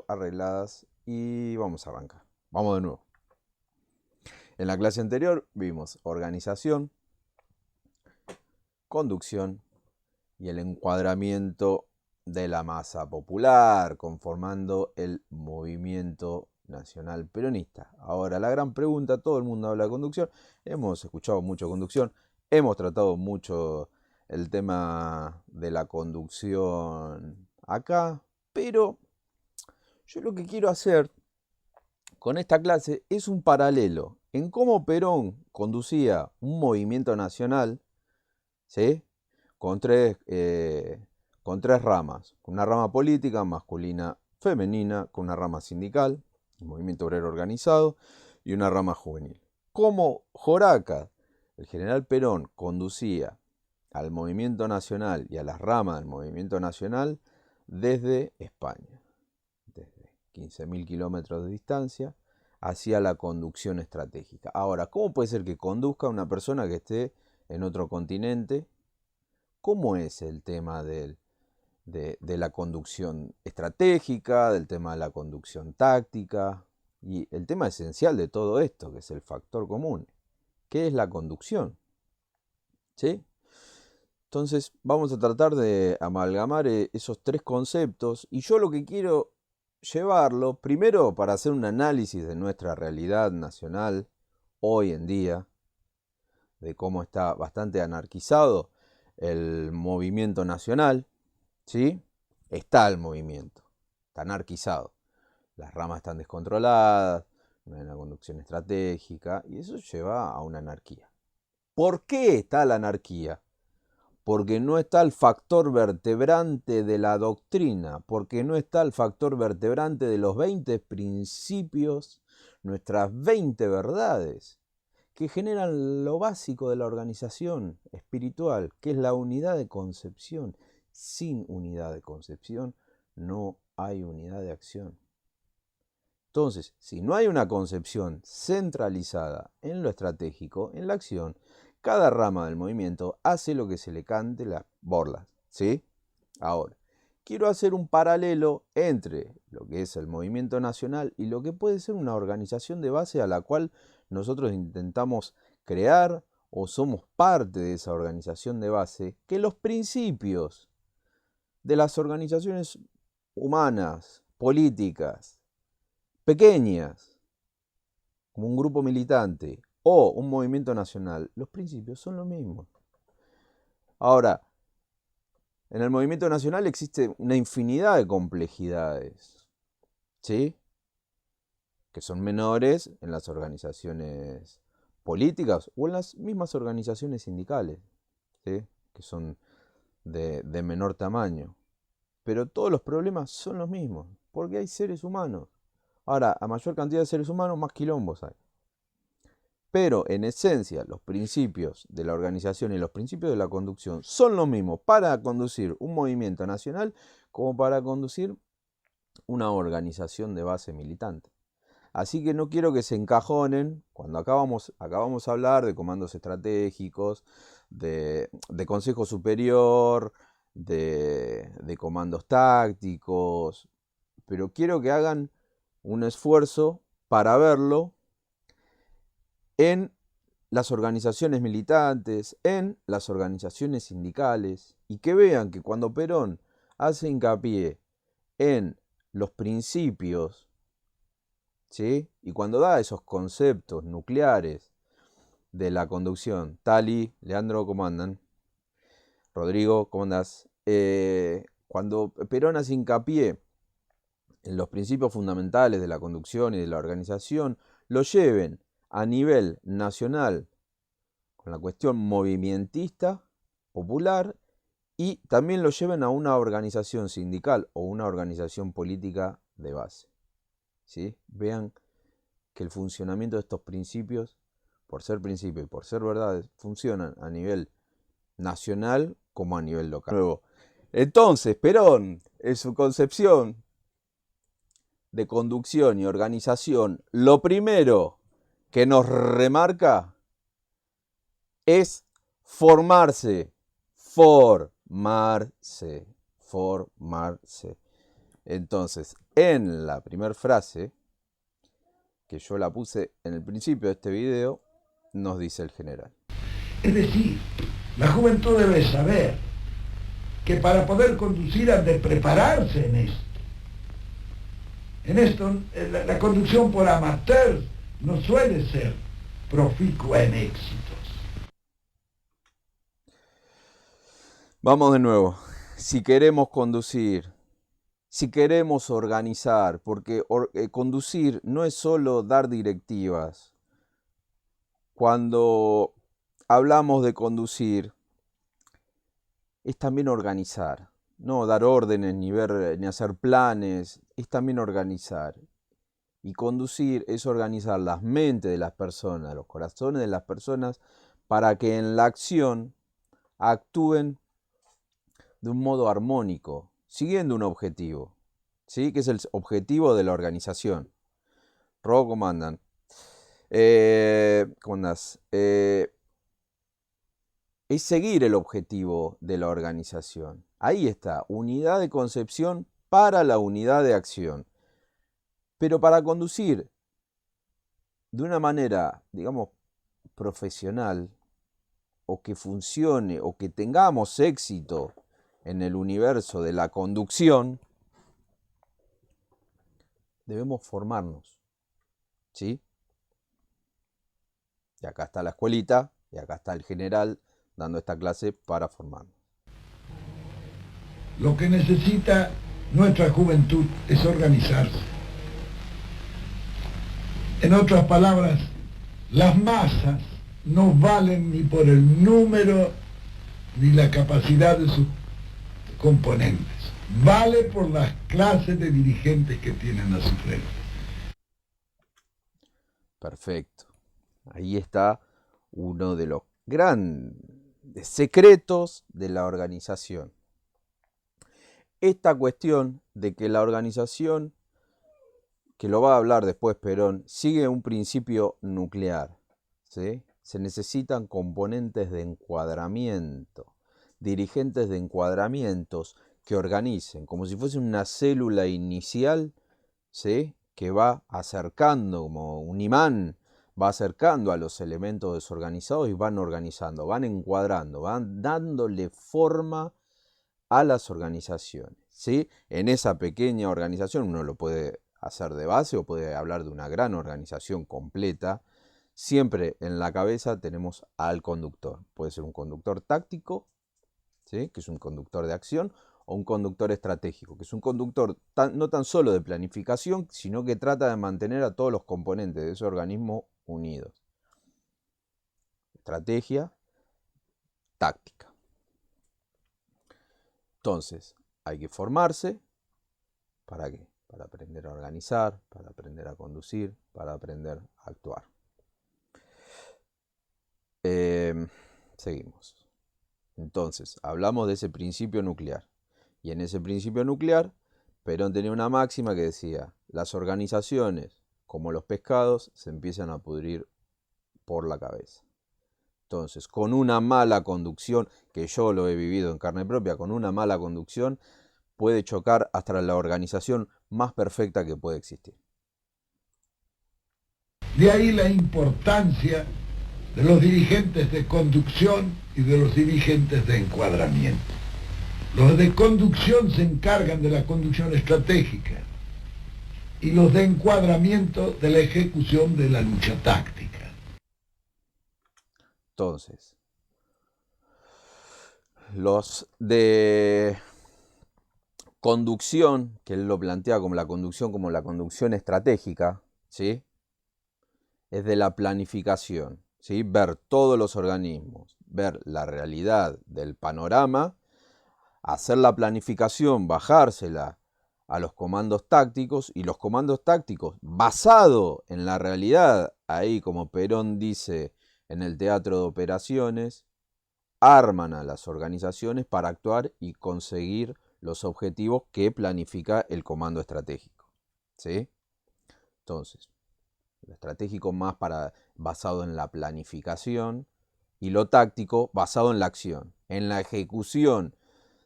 arregladas y vamos a arrancar. Vamos de nuevo. En la clase anterior vimos organización, conducción y el encuadramiento de la masa popular, conformando el movimiento nacional peronista. Ahora, la gran pregunta, todo el mundo habla de conducción, hemos escuchado mucho conducción, hemos tratado mucho el tema de la conducción acá, pero yo lo que quiero hacer con esta clase es un paralelo en cómo Perón conducía un movimiento nacional, ¿sí? con, tres, eh, con tres ramas. Una rama política, masculina, femenina, con una rama sindical, el movimiento obrero organizado, y una rama juvenil. Cómo Joraca, el general Perón, conducía al movimiento nacional y a las ramas del movimiento nacional desde España, desde 15.000 kilómetros de distancia, hacia la conducción estratégica. Ahora, ¿cómo puede ser que conduzca una persona que esté en otro continente? ¿Cómo es el tema de la conducción estratégica, del tema de la conducción táctica y el tema esencial de todo esto, que es el factor común? ¿Qué es la conducción? ¿Sí? Entonces vamos a tratar de amalgamar esos tres conceptos y yo lo que quiero llevarlo primero para hacer un análisis de nuestra realidad nacional hoy en día, de cómo está bastante anarquizado el movimiento nacional, ¿sí? Está el movimiento, está anarquizado, las ramas están descontroladas, no hay una conducción estratégica y eso lleva a una anarquía. ¿Por qué está la anarquía? Porque no está el factor vertebrante de la doctrina, porque no está el factor vertebrante de los 20 principios, nuestras 20 verdades, que generan lo básico de la organización espiritual, que es la unidad de concepción. Sin unidad de concepción no hay unidad de acción. Entonces, si no hay una concepción centralizada en lo estratégico, en la acción, cada rama del movimiento hace lo que se le cante las borlas, ¿sí? Ahora, quiero hacer un paralelo entre lo que es el movimiento nacional y lo que puede ser una organización de base a la cual nosotros intentamos crear o somos parte de esa organización de base, que los principios de las organizaciones humanas, políticas, pequeñas, como un grupo militante o un movimiento nacional, los principios son los mismos. Ahora, en el movimiento nacional existe una infinidad de complejidades, ¿sí? Que son menores en las organizaciones políticas o en las mismas organizaciones sindicales, ¿sí? Que son de menor tamaño. Pero todos los problemas son los mismos, porque hay seres humanos. Ahora, a mayor cantidad de seres humanos, más quilombos hay. Pero en esencia, los principios de la organización y los principios de la conducción son los mismos para conducir un movimiento nacional como para conducir una organización de base militante. Así que no quiero que se encajonen cuando acabamos a hablar de comandos estratégicos, de consejo superior, de comandos tácticos, pero quiero que hagan un esfuerzo para verlo en las organizaciones militantes, en las organizaciones sindicales, y que vean que cuando Perón hace hincapié en los principios, ¿sí? Y cuando da esos conceptos nucleares de la conducción, Tali, Leandro, ¿cómo andan? Rodrigo, ¿cómo andás? Cuando Perón hace hincapié en los principios fundamentales de la conducción y de la organización, lo lleven a nivel nacional con la cuestión movimentista, popular, y también lo lleven a una organización sindical o una organización política de base. ¿Sí? Vean que el funcionamiento de estos principios, por ser principios y por ser verdades, funcionan a nivel nacional como a nivel local. Luego, entonces, Perón, en su concepción de conducción y organización, lo primero que nos remarca es formarse, formarse. Entonces, en la primera frase, que yo la puse en el principio de este video, nos dice el general. Es decir, la juventud debe saber que para poder conducir han de prepararse en esto. En esto, la conducción por amateur no suele ser proficua en éxitos. Vamos de nuevo. Si queremos conducir, si queremos organizar, porque conducir no es solo dar directivas. Cuando hablamos de conducir, es también organizar. No dar órdenes ni hacer planes, es también organizar. Y conducir es organizar las mentes de las personas, los corazones de las personas, para que en la acción actúen de un modo armónico, siguiendo un objetivo, ¿sí? Que es el objetivo de la organización. Robo, ¿cómo andan? ¿Cómo andás? Es seguir el objetivo de la organización. Ahí está, unidad de concepción para la unidad de acción. Pero para conducir de una manera, digamos, profesional, o que funcione, o que tengamos éxito en el universo de la conducción, debemos formarnos, ¿sí? Y acá está la escuelita, y acá está el general dando esta clase para formarnos. Lo que necesita nuestra juventud es organizarse. En otras palabras, las masas no valen ni por el número ni la capacidad de sus componentes. Vale por las clases de dirigentes que tienen a su frente. Perfecto. Ahí está uno de los grandes secretos de la organización. Esta cuestión de que la organización, que lo va a hablar después Perón, sigue un principio nuclear, ¿sí? Se necesitan componentes de encuadramiento, dirigentes de encuadramientos que organicen, como si fuese una célula inicial, ¿sí? Que va acercando, como un imán, va acercando a los elementos desorganizados y van organizando, van encuadrando, van dándole forma a las organizaciones, ¿sí? En esa pequeña organización uno lo puede hacer de base o puede hablar de una gran organización completa. Siempre en la cabeza tenemos al conductor. Puede ser un conductor táctico, ¿sí? Que es un conductor de acción, o un conductor estratégico, que es un conductor no tan solo de planificación, sino que trata de mantener a todos los componentes de ese organismo unidos. Estrategia, táctica. Entonces, hay que formarse. ¿Para qué? Para aprender a organizar, para aprender a conducir, para aprender a actuar. Seguimos. Entonces, hablamos de ese principio nuclear. Y en ese principio nuclear, Perón tenía una máxima que decía, las organizaciones, como los pescados, se empiezan a pudrir por la cabeza. Entonces, con una mala conducción, que yo lo he vivido en carne propia, con una mala conducción, puede chocar hasta la organización más perfecta que puede existir. De ahí la importancia de los dirigentes de conducción y de los dirigentes de encuadramiento. Los de conducción se encargan de la conducción estratégica y los de encuadramiento de la ejecución de la lucha táctica. Entonces, los de conducción, que él lo plantea como la conducción estratégica, ¿sí? Es de la planificación, ¿sí? Ver todos los organismos, ver la realidad del panorama, hacer la planificación, bajársela a los comandos tácticos, y los comandos tácticos, basado en la realidad, ahí como Perón dice en el teatro de operaciones, arman a las organizaciones para actuar y conseguir los objetivos que planifica el comando estratégico, ¿sí? Entonces, lo estratégico más basado en la planificación, y lo táctico basado en la acción, en la ejecución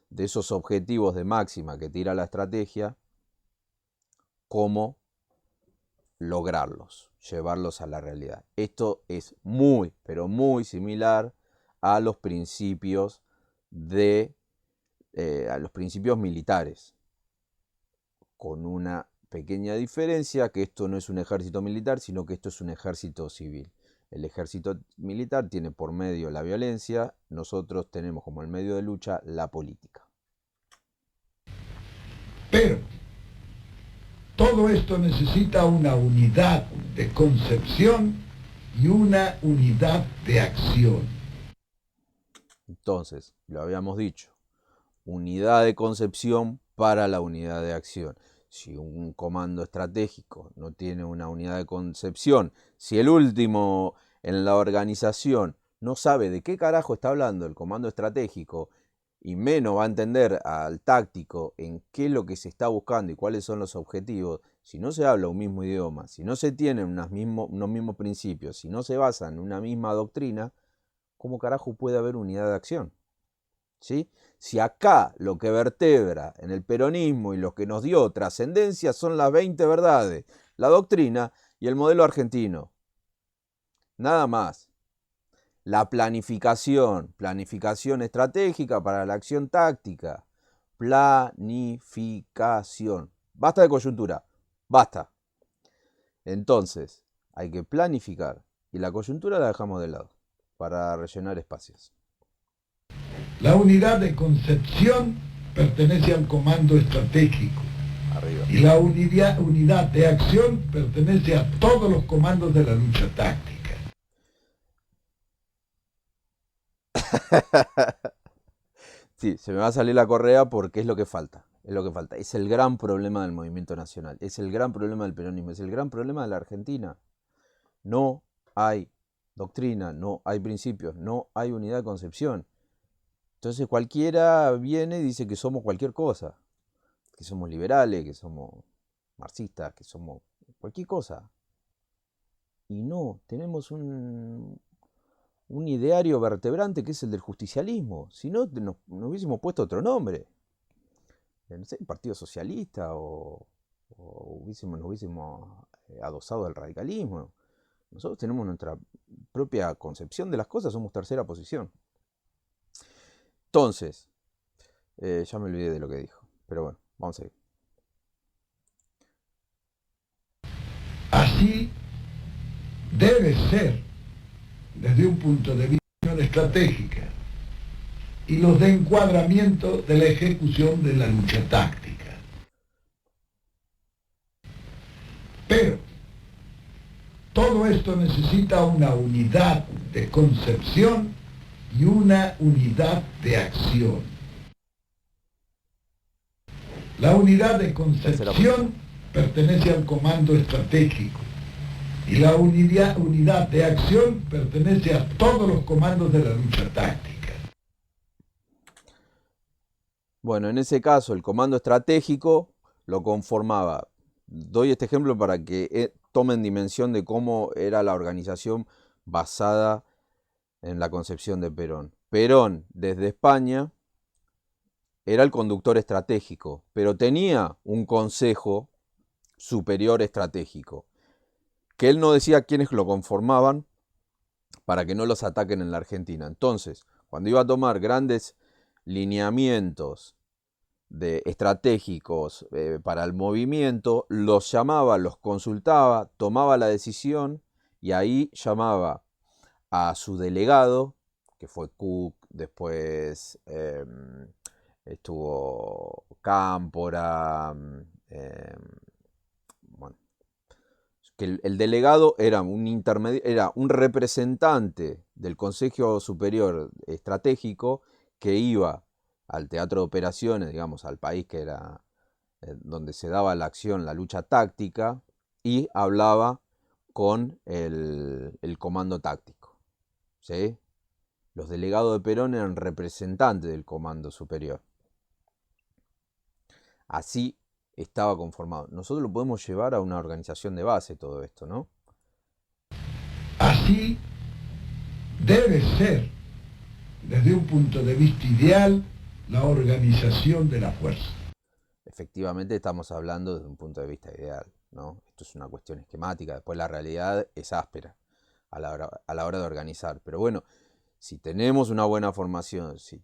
de esos objetivos de máxima que tira la estrategia, cómo lograrlos, llevarlos a la realidad. Esto es muy, pero muy similar a los principios a los principios militares, con una pequeña diferencia, que esto no es un ejército militar, sino que esto es un ejército civil. El ejército militar tiene por medio la violencia, nosotros tenemos como el medio de lucha la política. Pero todo esto necesita una unidad de concepción y una unidad de acción. Entonces, lo habíamos dicho, unidad de concepción para la unidad de acción. Si un comando estratégico no tiene una unidad de concepción, si el último en la organización no sabe de qué carajo está hablando el comando estratégico y menos va a entender al táctico en qué es lo que se está buscando y cuáles son los objetivos, si no se habla un mismo idioma, si no se tienen unos mismos principios, si no se basa en una misma doctrina, ¿cómo carajo puede haber unidad de acción? ¿Sí? Si acá lo que vertebra en el peronismo y lo que nos dio trascendencia son las 20 verdades, la doctrina y el modelo argentino. Nada más. La planificación estratégica para la acción táctica. Planificación. Basta de coyuntura, basta. Entonces, hay que planificar y la coyuntura la dejamos de lado para rellenar espacios. La unidad de concepción pertenece al comando estratégico. Arriba. Y la unidad de acción pertenece a todos los comandos de la lucha táctica. Sí, se me va a salir la correa porque es lo que falta. Es lo que falta. Es el gran problema del movimiento nacional. Es el gran problema del peronismo. Es el gran problema de la Argentina. No hay doctrina, no hay principios, no hay unidad de concepción. Entonces cualquiera viene y dice que somos cualquier cosa. Que somos liberales, que somos marxistas, que somos cualquier cosa. Y no, tenemos un ideario vertebrante que es el del justicialismo. Si no, nos hubiésemos puesto otro nombre. No sé, Partido Socialista o nos hubiésemos adosado al radicalismo. Nosotros tenemos nuestra propia concepción de las cosas, somos tercera posición. Entonces, ya me olvidé de lo que dijo, pero bueno, vamos a ir. Así debe ser desde un punto de vista estratégica y los de encuadramiento de la ejecución de la lucha táctica. Pero todo esto necesita una unidad de concepción y una unidad de acción. La unidad de concepción pertenece al comando estratégico y la unidad de acción pertenece a todos los comandos de la lucha táctica. Bueno, en ese caso el comando estratégico lo conformaba. Doy este ejemplo para que tomen dimensión de cómo era la organización basada en la concepción de Perón. Perón, desde España, era el conductor estratégico, pero tenía un consejo superior estratégico, que él no decía quiénes lo conformaban para que no los ataquen en la Argentina. Entonces, cuando iba a tomar grandes lineamientos estratégicos para el movimiento, los llamaba, los consultaba, tomaba la decisión y ahí llamaba a su delegado, que fue Cook, después estuvo Cámpora, bueno, que el delegado era era un representante del Consejo Superior Estratégico que iba al teatro de operaciones, digamos, al país que era donde se daba la acción, la lucha táctica, y hablaba con el comando táctico. ¿Sí? Los delegados de Perón eran representantes del comando superior. Así estaba conformado. Nosotros lo podemos llevar a una organización de base todo esto, ¿no? Así debe ser, desde un punto de vista ideal, la organización de la fuerza. efectivamente estamos hablando desde un punto de vista ideal, ¿no? Esto es una cuestión esquemática, después la realidad es áspera a la hora de organizar. Pero bueno, si tenemos una buena formación, si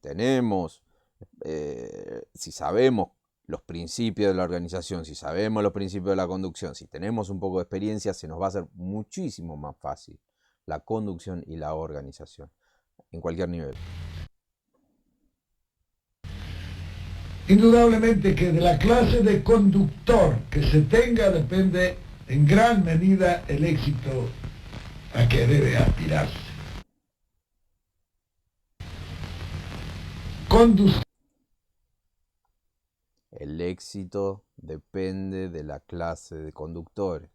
sabemos los principios de la organización, si sabemos los principios de la conducción, si tenemos un poco de experiencia, se nos va a hacer muchísimo más fácil la conducción y la organización, en cualquier nivel. Indudablemente que de la clase de conductor que se tenga depende en gran medida el éxito a que debe aspirarse. El éxito depende de la clase de conductores.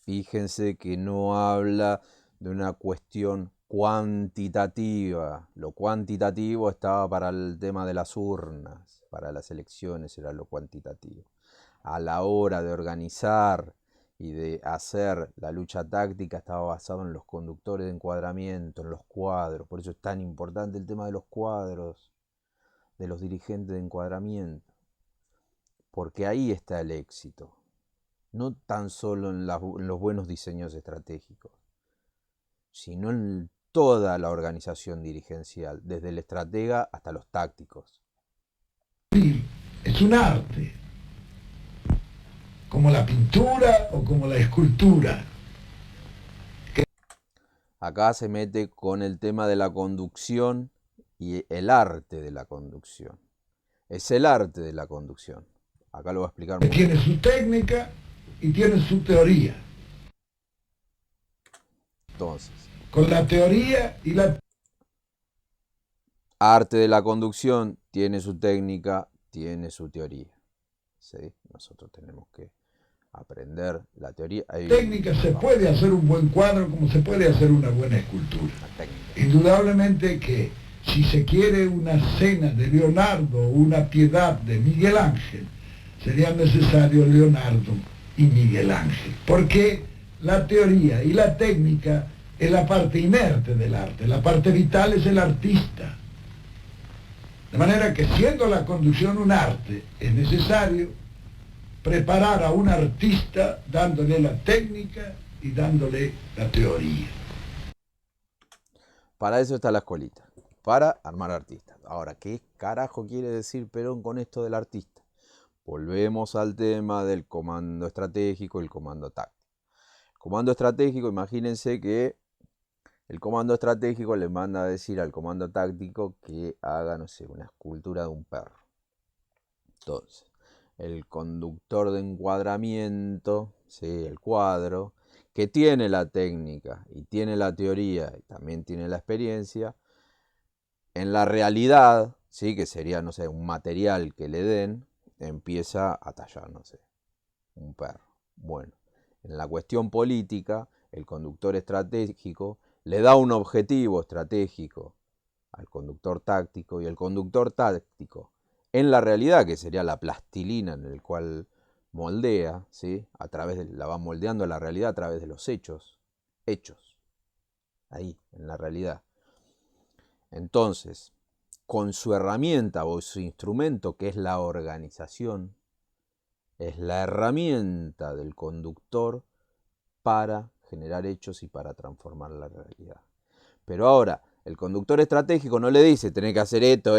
Fíjense que no habla de una cuestión cuantitativa. Lo cuantitativo estaba para el tema de las urnas, para las elecciones era lo cuantitativo. A la hora de organizar y de hacer la lucha táctica estaba basado en los conductores de encuadramiento, en los cuadros. Por eso es tan importante el tema de los cuadros, de los dirigentes de encuadramiento. Porque ahí está el éxito. No tan solo en los buenos diseños estratégicos, sino en toda la organización dirigencial, desde el estratega hasta los tácticos. Es un arte, como la pintura o como la escultura. Acá se mete con el tema de la conducción y el arte de la conducción. Es el arte de la conducción. Acá lo voy a explicar muy bien. Tiene su técnica y tiene su teoría. Entonces, Con la teoría y la... arte de la conducción tiene su técnica, tiene su teoría. ¿Sí? Nosotros tenemos que aprender la teoría. técnica se puede hacer un buen cuadro como se puede hacer una buena escultura. Indudablemente que si se quiere una cena de Leonardo o una piedad de Miguel Ángel, sería necesario Leonardo y Miguel Ángel. Porque la teoría y la técnica es la parte inerte del arte, la parte vital es el artista. De manera que siendo la conducción un arte, es necesario preparar a un artista dándole la técnica y dándole la teoría. Para eso está la escuelita, para armar artistas. Ahora, ¿qué carajo quiere decir Perón con esto del artista? Volvemos al tema del comando estratégico y el comando táctico. El comando estratégico, imagínense que el comando estratégico le manda a decir al comando táctico que haga, no sé, una escultura de un perro. Entonces, el conductor de encuadramiento, ¿sí? El cuadro, que tiene la técnica y tiene la teoría y también tiene la experiencia, en la realidad, ¿sí? Que sería, no sé, un material que le den, empieza a tallar, no sé, un perro. Bueno, en la cuestión política, el conductor estratégico le da un objetivo estratégico al conductor táctico y el conductor táctico en la realidad, que sería la plastilina en el cual moldea, ¿sí? La va moldeando la realidad a través de los hechos, ahí, en la realidad. Entonces, con su herramienta o su instrumento, que es la organización, es la herramienta del conductor para generar hechos y para transformar la realidad. Pero ahora, el conductor estratégico no le dice, tenés que hacer esto,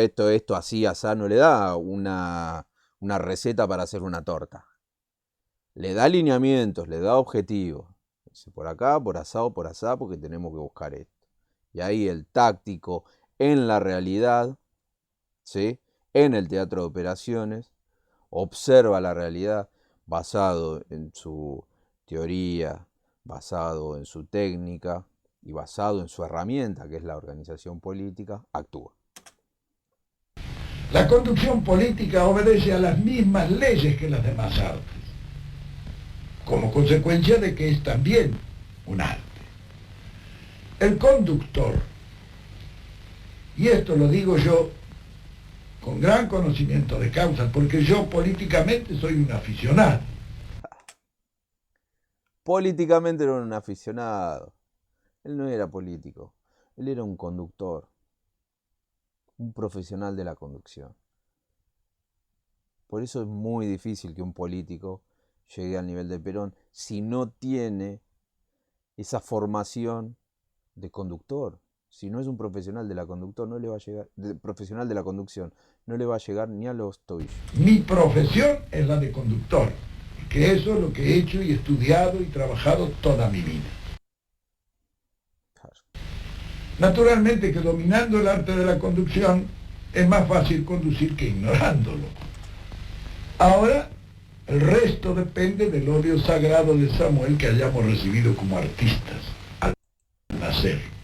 así, así, no le da una receta para hacer una torta. Le da lineamientos, le da objetivos. Dice, por acá, por asado, por asá, porque tenemos que buscar esto. Y ahí el táctico en la realidad, ¿sí? En el teatro de operaciones, observa la realidad basado en su teoría, basado en su técnica y basado en su herramienta, que es la organización política, actúa. La conducción política obedece a las mismas leyes que las demás artes, como consecuencia de que es también un arte. El conductor, y esto lo digo yo con gran conocimiento de causa, porque yo políticamente soy un aficionado. Políticamente era un aficionado. Él no era político, él era un conductor, un profesional de la conducción. Por eso es muy difícil que un político llegue al nivel de Perón si no tiene esa formación de conductor. Si no es un profesional de la conductor, no le va a llegar, profesional de la conducción, no le va a llegar ni a los tobillos. Mi profesión es la de conductor, porque eso es lo que he hecho y estudiado y trabajado toda mi vida. Claro. Naturalmente que dominando el arte de la conducción es más fácil conducir que ignorándolo. Ahora, el resto depende del óleo sagrado de Samuel que hayamos recibido como artistas al nacer.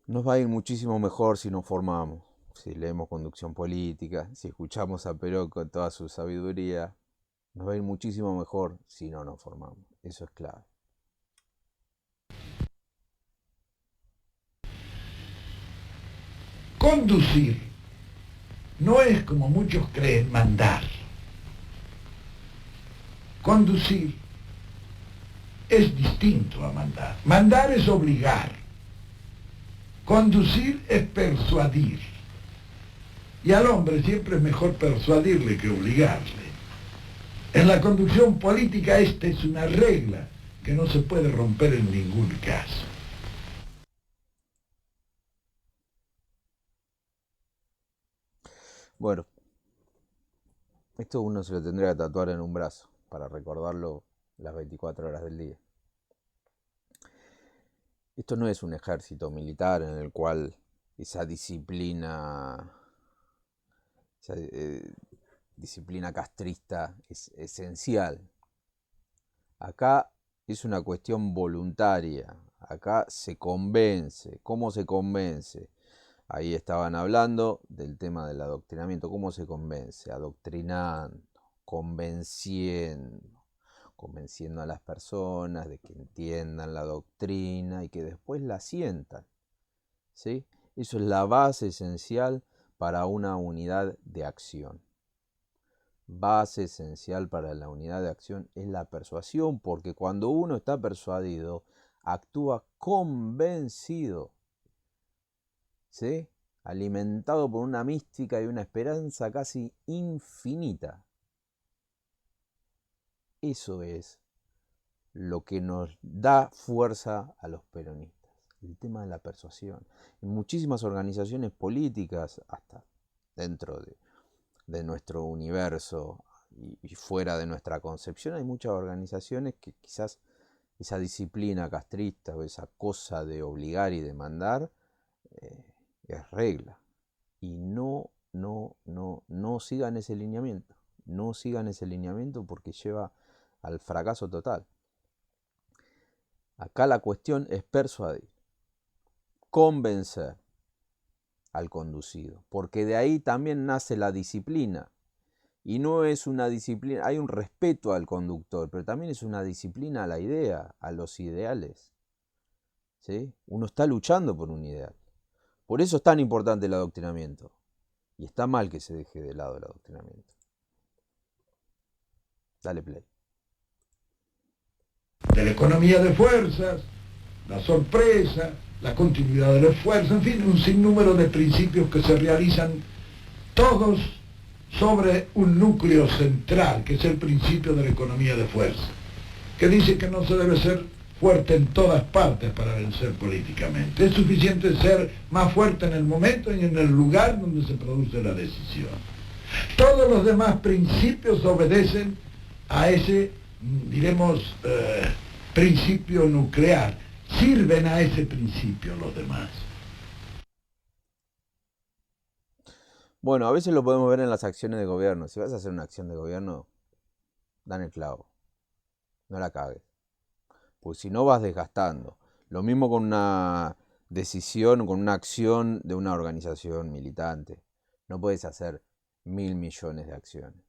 Nos va a ir muchísimo mejor si nos formamos, si leemos conducción política, si escuchamos a Perón con toda su sabiduría. Nos va a ir muchísimo mejor si no nos formamos. Eso es clave. Conducir no es, como muchos creen, mandar. Conducir es distinto a mandar. Mandar es obligar. Conducir es persuadir. Y al hombre siempre es mejor persuadirle que obligarle. En la conducción política esta es una regla que no se puede romper en ningún caso. Bueno, esto uno se lo tendría que tatuar en un brazo para recordarlo las 24 horas del día. Esto no es un ejército militar en el cual esa disciplina castrista es esencial. Acá es una cuestión voluntaria. Acá se convence. ¿Cómo se convence? Ahí estaban hablando del tema del adoctrinamiento. ¿Cómo se convence? Adoctrinando, convenciendo a las personas de que entiendan la doctrina y que después la sientan. ¿Sí? Eso es la base esencial para una unidad de acción. Base esencial para la unidad de acción es la persuasión, porque cuando uno está persuadido, actúa convencido, ¿sí? Alimentado por una mística y una esperanza casi infinita. Eso es lo que nos da fuerza a los peronistas, el tema de la persuasión. En muchísimas organizaciones políticas, hasta dentro de nuestro universo y fuera de nuestra concepción, hay muchas organizaciones que quizás esa disciplina castrista o esa cosa de obligar y demandar es regla. Y no sigan ese lineamiento. No sigan ese lineamiento porque lleva al fracaso total. Acá la cuestión es persuadir, convencer al conducido, porque de ahí también nace la disciplina. Y no es una disciplina, hay un respeto al conductor, pero también es una disciplina a la idea, a los ideales. ¿Sí? Uno está luchando por un ideal. Por eso es tan importante el adoctrinamiento. Y está mal que se deje de lado el adoctrinamiento. Dale play. De la economía de fuerzas, la sorpresa, la continuidad del esfuerzo, en fin, un sinnúmero de principios que se realizan todos sobre un núcleo central, que es el principio de la economía de fuerza, que dice que no se debe ser fuerte en todas partes para vencer políticamente. Es suficiente ser más fuerte en el momento y en el lugar donde se produce la decisión. Todos los demás principios obedecen a ese, diremos, principio nuclear. Sirven a ese principio los demás. Bueno, a veces lo podemos ver en las acciones de gobierno. Si vas a hacer una acción de gobierno, dan el clavo. No la cagues. Pues si no vas desgastando. Lo mismo con una decisión, con una acción de una organización militante. No puedes hacer 1.000 millones de acciones.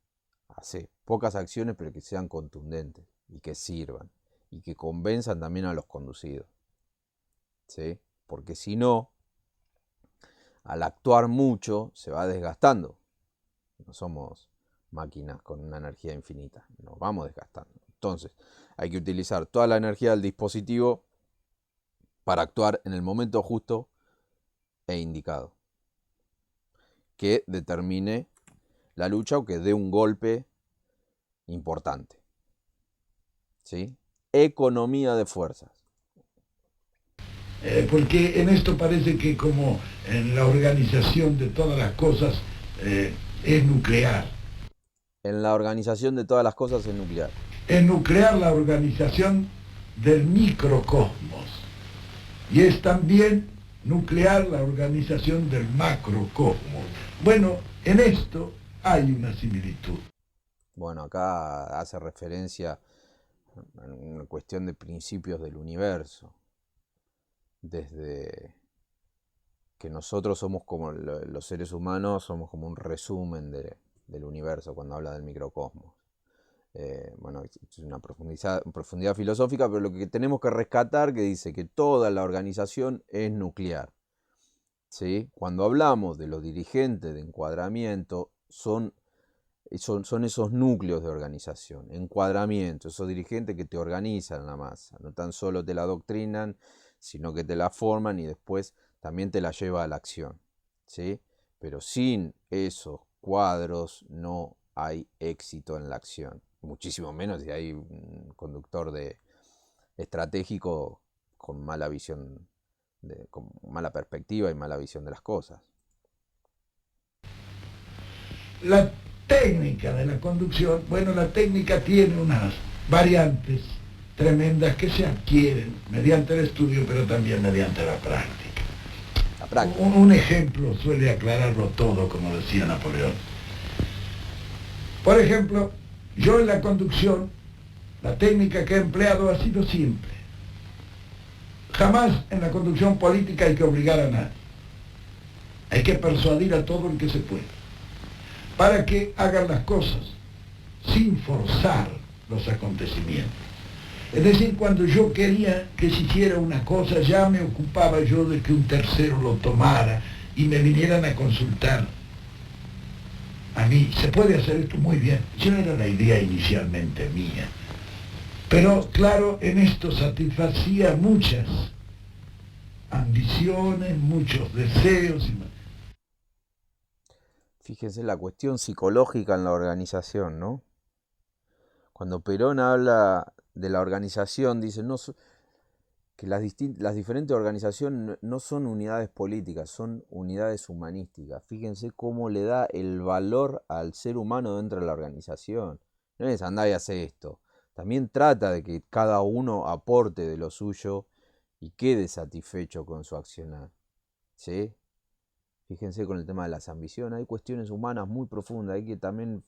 Hacé pocas acciones, pero que sean contundentes y que sirvan. Y que convenzan también a los conducidos. ¿Sí? Porque si no, al actuar mucho, se va desgastando. No somos máquinas con una energía infinita. Nos vamos desgastando. Entonces, hay que utilizar toda la energía del dispositivo para actuar en el momento justo e indicado. que determine la lucha o que dé un golpe importante. ¿Sí? Economía de fuerzas. Porque en esto parece que como en la organización de todas las cosas es nuclear. En la organización de todas las cosas es nuclear. Es nuclear la organización del microcosmos. Y es también nuclear la organización del macrocosmos. Bueno, en esto hay una similitud. Bueno, acá hace referencia a una cuestión de principios del universo. Desde que nosotros somos como los seres humanos, somos como un resumen del universo cuando habla del microcosmos. Bueno, es una profundidad filosófica, pero lo que tenemos que rescatar que dice que toda la organización es nuclear. ¿Sí? Cuando hablamos de los dirigentes de encuadramiento, son esos núcleos de organización, encuadramiento, esos dirigentes que te organizan la masa, no tan solo te la adoctrinan, sino que te la forman y después también te la lleva a la acción. ¿Sí? Pero sin esos cuadros no hay éxito en la acción, muchísimo menos si hay un conductor estratégico con mala visión, con mala perspectiva y mala visión de las cosas. La técnica de la conducción, bueno, la técnica tiene unas variantes tremendas que se adquieren mediante el estudio, pero también mediante la práctica. La práctica. Un ejemplo suele aclararlo todo, como decía Napoleón. Por ejemplo, yo en la conducción, la técnica que he empleado ha sido simple. Jamás en la conducción política hay que obligar a nadie. Hay que persuadir a todo el que se puede, para que hagan las cosas sin forzar los acontecimientos. Es decir, cuando yo quería que se hiciera una cosa, ya me ocupaba yo de que un tercero lo tomara y me vinieran a consultar. A mí, se puede hacer esto muy bien. Ya era la idea inicialmente mía. Pero claro, en esto satisfacía muchas ambiciones, muchos deseos. Fíjense la cuestión psicológica en la organización, ¿no? Cuando Perón habla de la organización, dice que las diferentes organizaciones no son unidades políticas, son unidades humanísticas. Fíjense cómo le da el valor al ser humano dentro de la organización. No es andar y hacer esto. También trata de que cada uno aporte de lo suyo y quede satisfecho con su accionar. ¿Sí? Fíjense con el tema de las ambiciones, hay cuestiones humanas muy profundas, hay que también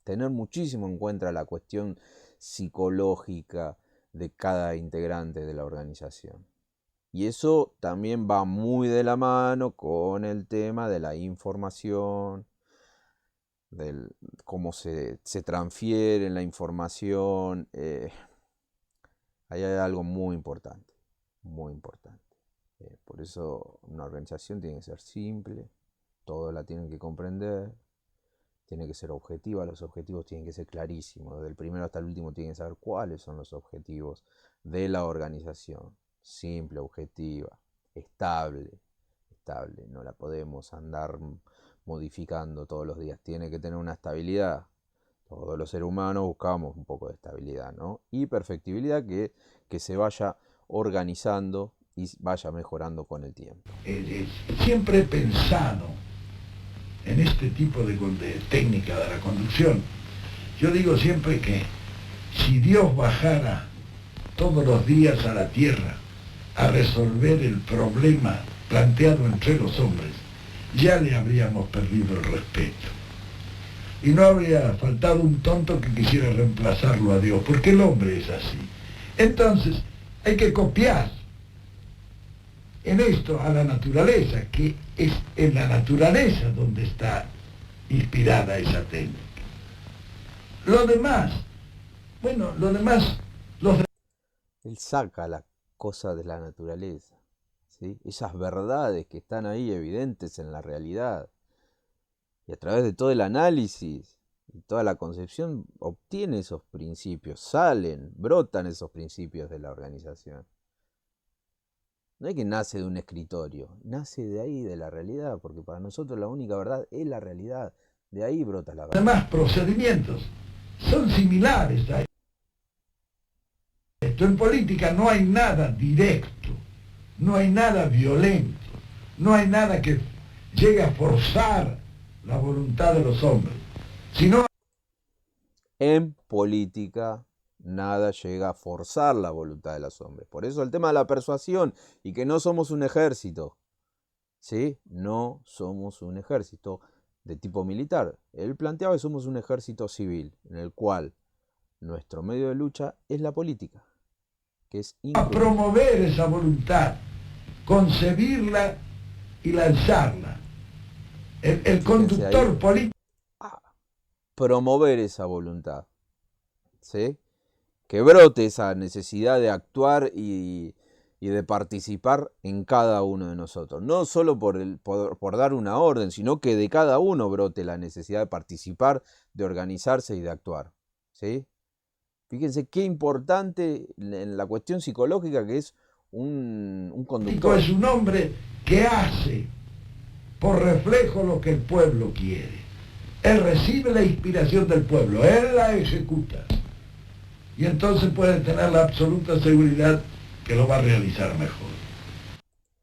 tener muchísimo en cuenta la cuestión psicológica de cada integrante de la organización. Y eso también va muy de la mano con el tema de la información, del cómo se transfiere la información. Ahí hay algo muy importante, muy importante. Por eso una organización tiene que ser simple, todos la tienen que comprender, tiene que ser objetiva, los objetivos tienen que ser clarísimos, desde el primero hasta el último tienen que saber cuáles son los objetivos de la organización, simple, objetiva, estable, no la podemos andar modificando todos los días, tiene que tener una estabilidad. Todos los seres humanos buscamos un poco de estabilidad, ¿no? Y perfectibilidad que se vaya organizando y vaya mejorando con el tiempo. Siempre he pensado en este tipo de técnica de la conducción. Yo digo siempre que si Dios bajara todos los días a la tierra a resolver el problema planteado entre los hombres, ya le habríamos perdido el respeto. Y no habría faltado un tonto que quisiera reemplazarlo a Dios, porque el hombre es así. Entonces, hay que copiar en esto a la naturaleza, que es en la naturaleza donde está inspirada esa técnica. Lo demás, bueno, lo demás, Él saca la cosa de la naturaleza, ¿sí? Esas verdades que están ahí evidentes en la realidad. Y a través de todo el análisis y toda la concepción obtiene esos principios, brotan esos principios de la organización. No es que nace de un escritorio, nace de ahí, de la realidad, porque para nosotros la única verdad es la realidad. De ahí brota la verdad. Además, procedimientos son similares a esto. En política no hay nada directo, no hay nada violento, no hay nada que llegue a forzar la voluntad de los hombres, sino En política nada llega a forzar la voluntad de los hombres. Por eso el tema de la persuasión y que no somos un ejército. ¿Sí? No somos un ejército de tipo militar. Él planteaba que somos un ejército civil, en el cual nuestro medio de lucha es la política, que es a promover esa voluntad, concebirla y lanzarla. El conductor político promover esa voluntad, ¿sí? Que brote esa necesidad de actuar y de participar en cada uno de nosotros. No solo por dar una orden, sino que de cada uno brote la necesidad de participar, de organizarse y de actuar, ¿sí? Fíjense qué importante en la cuestión psicológica que es un conductor. es un hombre que hace por reflejo lo que el pueblo quiere. Él recibe la inspiración del pueblo, él la ejecuta. Y entonces puede tener la absoluta seguridad que lo va a realizar mejor.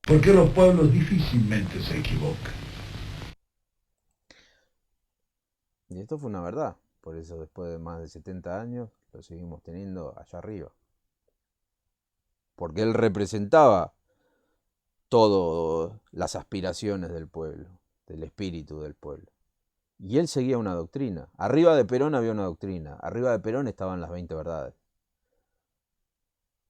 Porque los pueblos difícilmente se equivocan. Y esto fue una verdad. Por eso después de más de 70 años lo seguimos teniendo allá arriba. Porque él representaba todas las aspiraciones del pueblo, del espíritu del pueblo. Y él seguía una doctrina. Arriba de Perón había una doctrina. Arriba de Perón estaban las 20 verdades.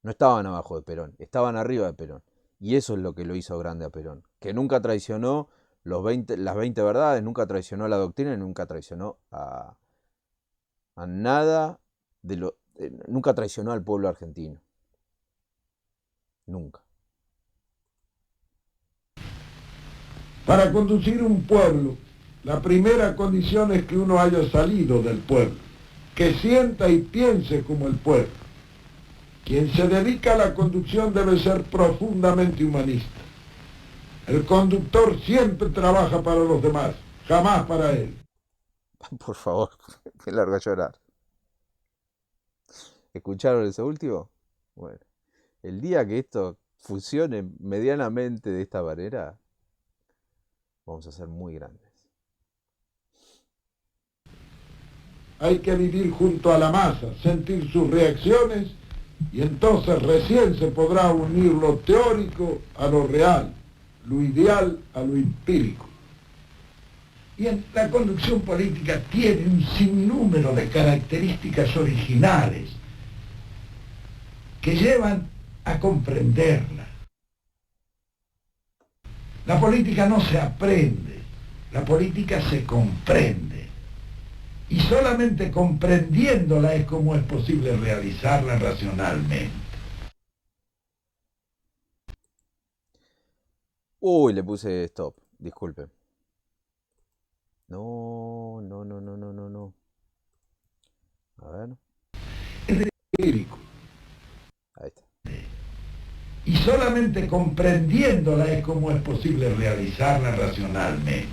No estaban abajo de Perón, estaban arriba de Perón. Y eso es lo que lo hizo grande a Perón. Que nunca traicionó las 20 verdades, nunca traicionó a la doctrina y nunca traicionó a nada de lo... nunca traicionó al pueblo argentino. Nunca. Para conducir un pueblo, la primera condición es que uno haya salido del pueblo, que sienta y piense como el pueblo. Quien se dedica a la conducción debe ser profundamente humanista. El conductor siempre trabaja para los demás, jamás para él. Por favor, me largo a llorar. ¿Escucharon ese último? Bueno, el día que esto funcione medianamente de esta manera, vamos a ser muy grandes. Hay que vivir junto a la masa, sentir sus reacciones y entonces recién se podrá unir lo teórico a lo real, lo ideal a lo empírico. Y en la conducción política tiene un sinnúmero de características originales que llevan a comprenderla. La política no se aprende, la política se comprende. Y solamente comprendiéndola es como es posible realizarla racionalmente. Uy, le puse stop, disculpen. No, no, no, no, no, no, no. A ver. Empírico. Ahí está. Y solamente comprendiéndola es como es posible realizarla racionalmente.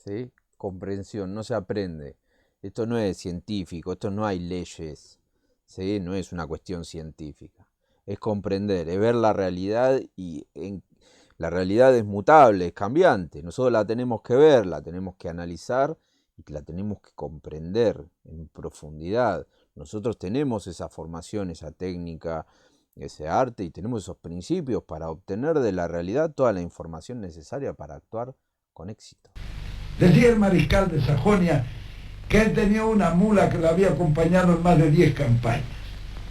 ¿Sí? Comprensión, no se aprende. Esto no es científico, esto no hay leyes. ¿Sí? No es una cuestión científica. Es comprender, es ver la realidad y la realidad es mutable, es cambiante. Nosotros la tenemos que ver, la tenemos que analizar y la tenemos que comprender en profundidad. Nosotros tenemos esa formación, esa técnica, ese arte y tenemos esos principios para obtener de la realidad toda la información necesaria para actuar con éxito. Decía el mariscal de Sajonia que él tenía una mula que lo había acompañado en más de 10 campañas.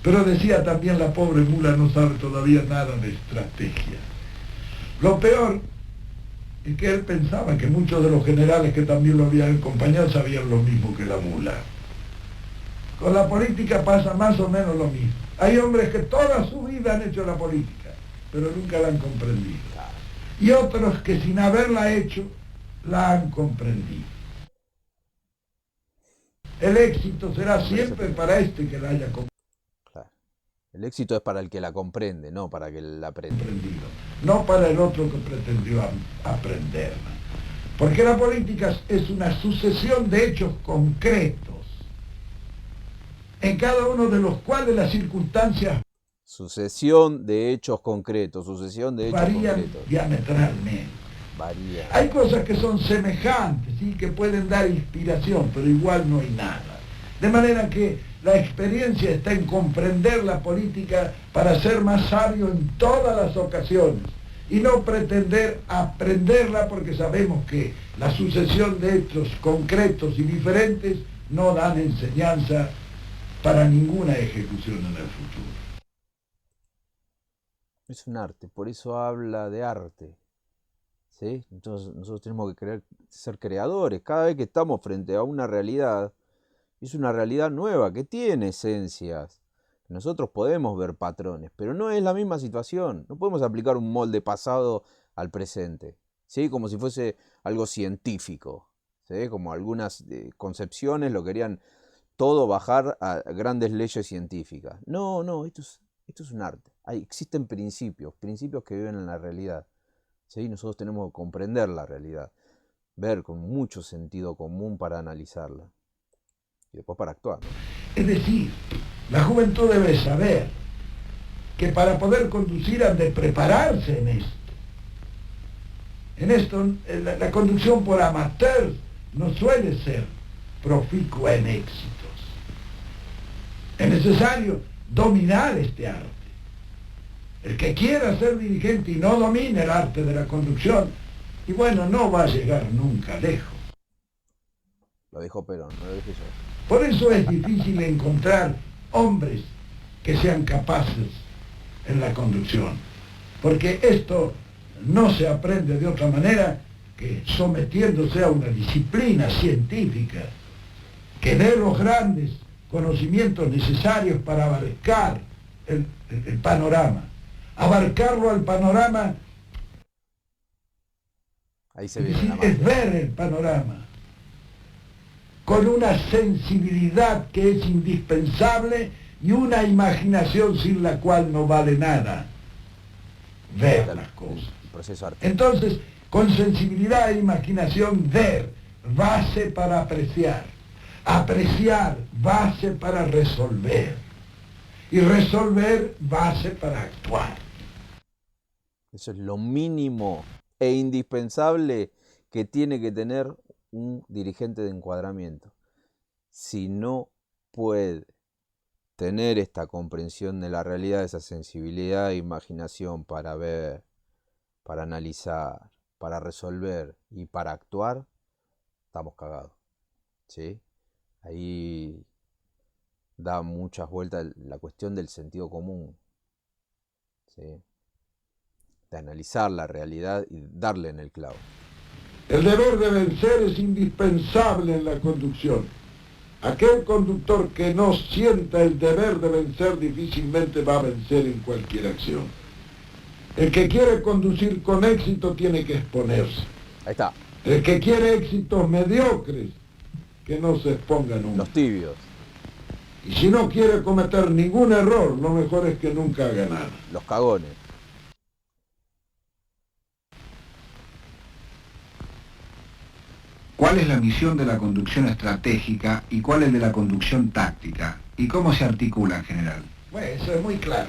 Pero decía también la pobre mula no sabe todavía nada de estrategia. Lo peor es que él pensaba que muchos de los generales que también lo habían acompañado sabían lo mismo que la mula. Con la política pasa más o menos lo mismo. Hay hombres que toda su vida han hecho la política, pero nunca la han comprendido. Y otros que sin haberla hecho, la han comprendido. El éxito será siempre para este que la haya comprendido. Claro. El éxito es para el que la comprende, no para que la aprende. Comprendido, no para el otro que pretendió aprenderla. Porque la política es una sucesión de hechos concretos, en cada uno de los cuales las circunstancias Sucesión de hechos concretos, sucesión de hechos varían concretos. diametralmente. Varía. Hay cosas que son semejantes, ¿sí?, que pueden dar inspiración, pero igual no hay nada. De manera que la experiencia está en comprender la política para ser más sabio en todas las ocasiones y no pretender aprenderla, porque sabemos que la sucesión de hechos concretos y diferentes no dan enseñanza para ninguna ejecución en el futuro. Es un arte, por eso habla de arte. ¿Sí? Entonces nosotros tenemos que ser creadores. Cada vez que estamos frente a una realidad, es una realidad nueva, que tiene esencias. Nosotros podemos ver patrones, pero no es la misma situación. No podemos aplicar un molde pasado al presente, ¿sí? Como si fuese algo científico, ¿sí? Como algunas concepciones lo querían todo bajar a grandes leyes científicas. No, no, esto es un arte. Existen principios que viven en la realidad. ¿Sí? Nosotros tenemos que comprender la realidad, ver con mucho sentido común para analizarla y después para actuar, ¿no? Es decir, la juventud debe saber que para poder conducir han de prepararse en esto. En esto, la conducción por amateur no suele ser proficua en éxitos. Es necesario dominar este arte. El que quiera ser dirigente y no domine el arte de la conducción, y bueno, no va a llegar nunca lejos. Lo dijo Perón, no lo dije yo. Por eso es difícil encontrar hombres que sean capaces en la conducción, porque esto no se aprende de otra manera que sometiéndose a una disciplina científica que dé los grandes conocimientos necesarios para abarcar el panorama. Abarcarlo al panorama, Ahí se viene la es magia. ver el panorama con una sensibilidad que es indispensable y una imaginación sin la cual no vale nada ver las cosas. El proceso artístico. Entonces, con sensibilidad e imaginación, ver, base para apreciar, apreciar, base para resolver, y resolver, base para actuar. Eso es lo mínimo e indispensable que tiene que tener un dirigente de encuadramiento. Si no puede tener esta comprensión de la realidad, esa sensibilidad e imaginación para ver, para analizar, para resolver y para actuar, estamos cagados, ¿sí? Ahí da muchas vueltas la cuestión del sentido común, ¿sí? De analizar la realidad y darle en el clavo. El deber de vencer es indispensable en la conducción. Aquel conductor que no sienta el deber de vencer difícilmente va a vencer en cualquier acción. El que quiere conducir con éxito tiene que exponerse. Ahí está. El que quiere éxitos mediocres, que no se exponga nunca. Los tibios. Y si no quiere cometer ningún error, lo mejor es que nunca haga nada. Los cagones. ¿Cuál es la misión de la conducción estratégica y cuál es de la conducción táctica? ¿Y cómo se articula en general? Bueno, eso es muy claro.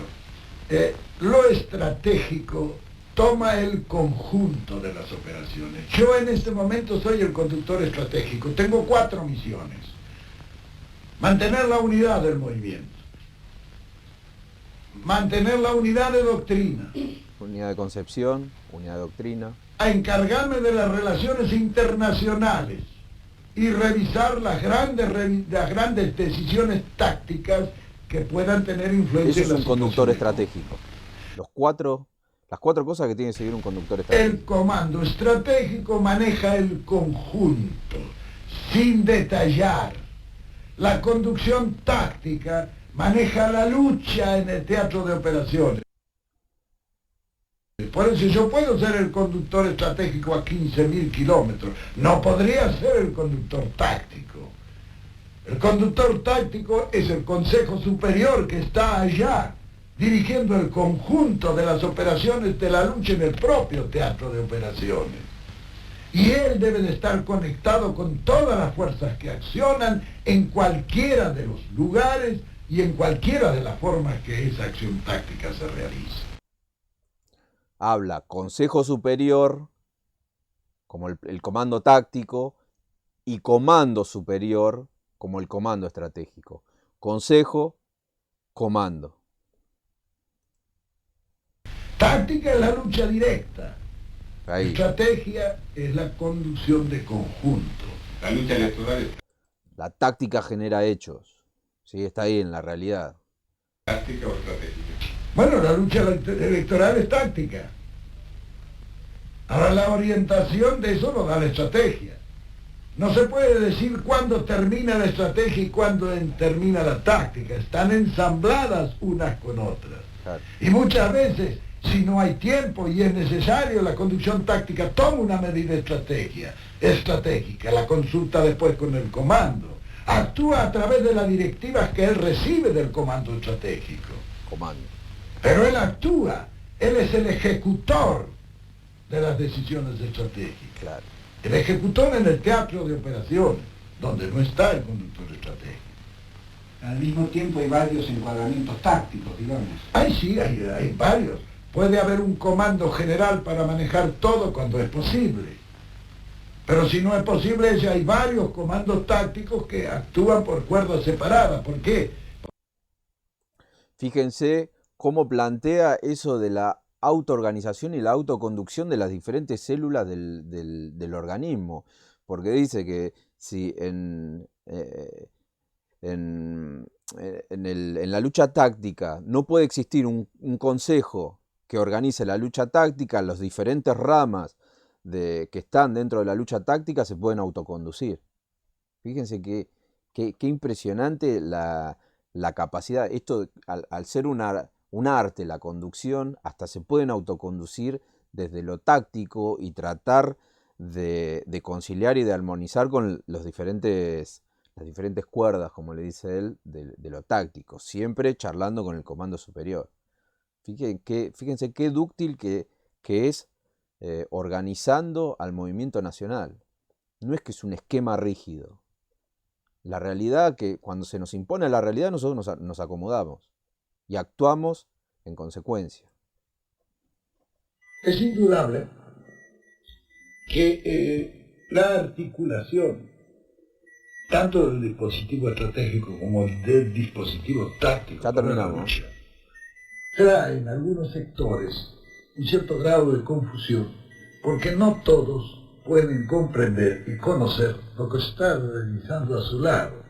Lo estratégico toma el conjunto de las operaciones. Yo en este momento soy el conductor estratégico. Tengo 4 misiones. Mantener la unidad del movimiento. Mantener la unidad de doctrina. Unidad de concepción, unidad de doctrina. A encargarme de las relaciones internacionales y revisar las grandes decisiones tácticas que puedan tener influencia. Eso es un conductor estratégico. Las cuatro cosas que tiene que seguir un conductor estratégico. El comando estratégico maneja el conjunto, sin detallar. La conducción táctica maneja la lucha en el teatro de operaciones. Por eso yo puedo ser el conductor estratégico a 15.000 kilómetros, no podría ser el conductor táctico. El conductor táctico es el Consejo Superior que está allá, dirigiendo el conjunto de las operaciones de la lucha en el propio teatro de operaciones. Y él debe de estar conectado con todas las fuerzas que accionan en cualquiera de los lugares y en cualquiera de las formas que esa acción táctica se realiza. Habla Consejo Superior, como el comando táctico, y Comando Superior, como el comando estratégico. Consejo, comando. Táctica es la lucha directa. Ahí. Estrategia es la conducción de conjunto. La lucha electoral es La táctica genera hechos. Sí, está ahí en la realidad. táctica o estratégica. Bueno, la lucha electoral es táctica. Ahora la orientación de eso lo da la estrategia. No se puede decir cuándo termina la estrategia y cuándo termina la táctica. Están ensambladas unas con otras. Claro. Y muchas veces, si no hay tiempo y es necesario, la conducción táctica toma una medida estratégica, la consulta después con el comando. Actúa a través de las directivas que él recibe del comando estratégico. Comando. Pero él actúa, él es el ejecutor de las decisiones estratégicas. Claro. El ejecutor en el teatro de operaciones, donde no está el conductor estratégico. Al mismo tiempo hay varios encuadramientos tácticos, digamos. Sí, hay varios. Puede haber un comando general para manejar todo cuando es posible. Pero si no es posible, ya hay varios comandos tácticos que actúan por cuerdas separadas. ¿Por qué? Fíjense cómo plantea eso de la autoorganización y la autoconducción de las diferentes células del organismo. Porque dice que si en la lucha táctica no puede existir un consejo que organice la lucha táctica, las diferentes ramas que están dentro de la lucha táctica se pueden autoconducir. Fíjense qué impresionante la capacidad. Esto, al ser un arte, la conducción, hasta se pueden autoconducir desde lo táctico y tratar de conciliar y de armonizar con las diferentes cuerdas, como le dice él, de lo táctico, siempre charlando con el comando superior. Fíjense qué dúctil que es organizando al movimiento nacional. No es que es un esquema rígido. La realidad, que cuando se nos impone la realidad, nosotros nos acomodamos y actuamos en consecuencia. Es indudable que la articulación, tanto del dispositivo estratégico como del dispositivo táctico, Ya terminamos. trae en algunos sectores un cierto grado de confusión, porque no todos pueden comprender y conocer lo que está realizando a su lado.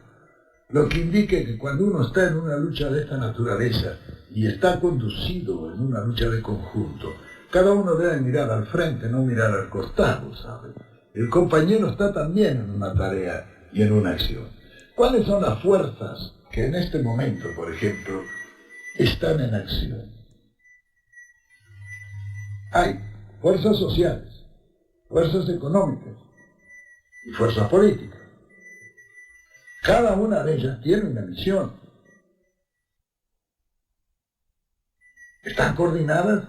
Lo que indica que cuando uno está en una lucha de esta naturaleza y está conducido en una lucha de conjunto, cada uno debe mirar al frente, no mirar al costado, ¿sabe? El compañero está también en una tarea y en una acción. ¿Cuáles son las fuerzas que en este momento, por ejemplo, están en acción? Hay fuerzas sociales, fuerzas económicas y fuerzas políticas. Cada una de ellas tiene una misión. Están coordinadas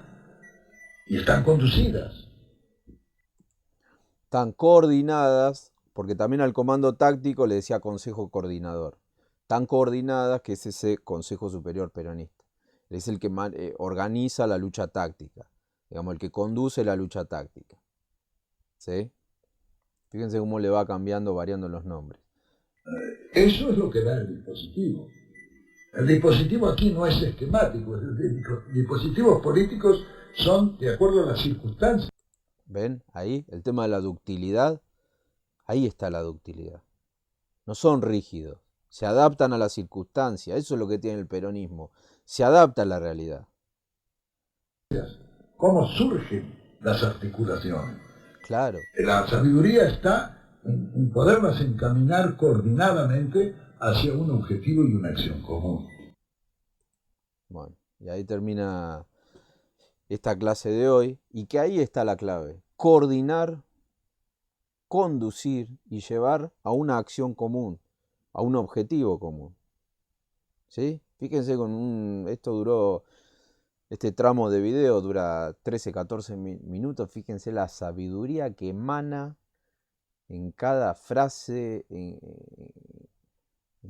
y están conducidas. Están coordinadas, porque también al comando táctico le decía consejo coordinador. Tan coordinadas que es ese Consejo Superior Peronista. Es el que organiza la lucha táctica, digamos, el que conduce la lucha táctica. ¿Sí? Fíjense cómo le va cambiando, variando los nombres. Eso es lo que da el dispositivo. El dispositivo aquí no es esquemático, los dispositivos políticos son de acuerdo a las circunstancias. ¿Ven? Ahí, el tema de la ductilidad, ahí está la ductilidad. No son rígidos, se adaptan a las circunstancias, eso es lo que tiene el peronismo, se adapta a la realidad. ¿Cómo surgen las articulaciones? Claro. La sabiduría está en poderlas encaminar coordinadamente hacia un objetivo y una acción común. Bueno, y ahí termina esta clase de hoy, y que ahí está la clave: coordinar, conducir y llevar a una acción común, a un objetivo común. ¿Sí? Fíjense, esto duró Este tramo de video dura 13-14 minutos. Fíjense la sabiduría que emana en cada frase, en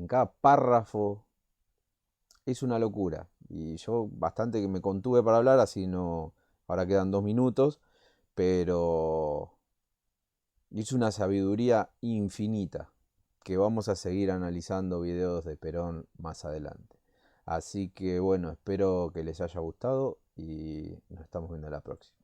cada párrafo. Es una locura. Y yo bastante que me contuve para hablar, así no. Ahora quedan 2 minutos. Pero es una sabiduría infinita que vamos a seguir analizando videos de Perón más adelante. Así que bueno, espero que les haya gustado y nos estamos viendo la próxima.